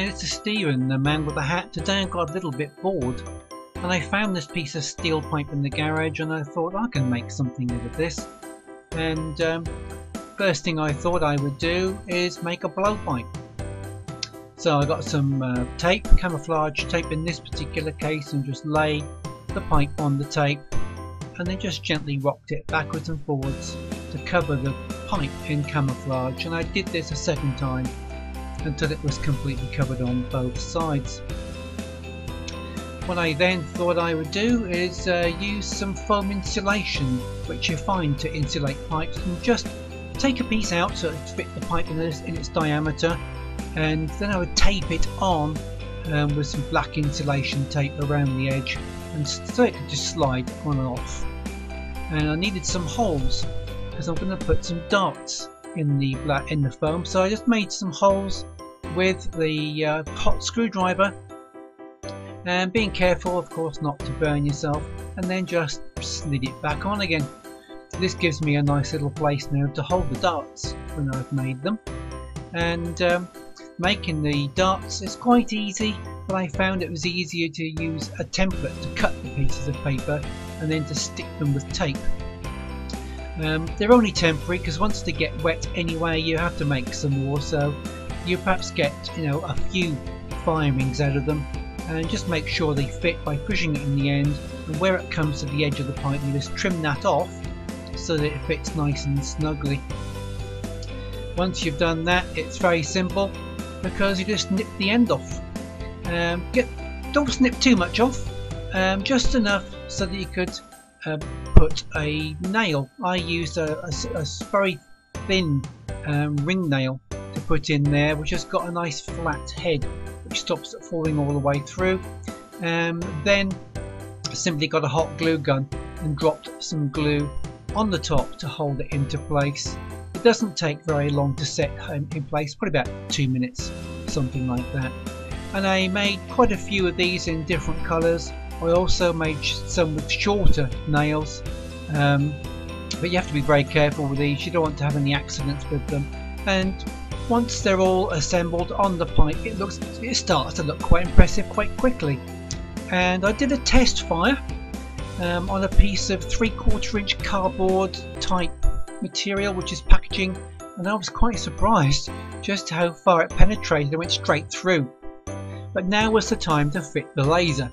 morning, it's Stephen, the man with the hat. Today I got a little bit bored and I found this piece of steel pipe in the garage and I thought I can make something out of this. And first thing I thought I would do is make a blowpipe. So I got some tape, camouflage tape in this particular case, and just lay the pipe on the tape and then just gently rocked it backwards and forwards to cover the pipe in camouflage. And I did this a second time until it was completely covered on both sides. What I then thought I would do is use some foam insulation, which you find to insulate pipes, and just take a piece out so it fit the pipe in its diameter, and then I would tape it on with some black insulation tape around the edge, and so it could just slide on and off. And I needed some holes because I'm going to put some darts in the foam, so I just made some holes with the hot screwdriver, and being careful of course not to burn yourself, and then just slid it back on again. This gives me a nice little place now to hold the darts when I've made them. And making the darts is quite easy, but I found it was easier to use a template to cut the pieces of paper and then to stick them with tape. They're only temporary because once they get wet anyway you have to make some more, so you perhaps get a few firings out of them, and just make sure they fit by pushing it in the end, and where it comes to the edge of the pipe you just trim that off so that it fits nice and snugly. Once you've done that, it's very simple because you just snip the end off. Don't snip too much off, just enough so that you could put a nail. I used a very thin ring nail to put in there, which has got a nice flat head which stops it falling all the way through. Then I simply got a hot glue gun and dropped some glue on the top to hold it into place. It doesn't take very long to set in place, probably about 2 minutes, something like that. And I made quite a few of these in different colours. I also made some with shorter nails, but you have to be very careful with these, you don't want to have any accidents with them. And once they're all assembled on the pipe, it starts to look quite impressive quite quickly. And I did a test fire on a piece of 3/4 inch cardboard type material, which is packaging, and I was quite surprised just how far it penetrated and went straight through. But now was the time to fit the laser.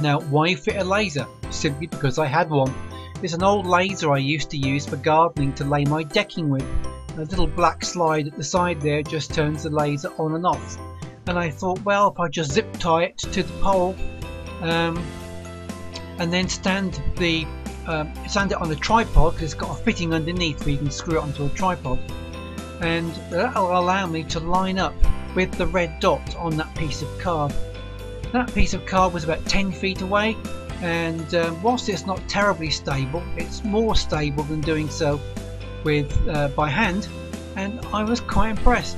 Now, why fit a laser? Simply because I had one. It's an old laser I used to use for gardening to lay my decking with. A little black slide at the side there just turns the laser on and off. And I thought, well, if I just zip tie it to the pole and then stand it on a tripod, because it's got a fitting underneath where you can screw it onto a tripod, and that'll allow me to line up with the red dot on that piece of card. That piece of card was about 10 feet away, and whilst it's not terribly stable, it's more stable than doing so with by hand, and I was quite impressed.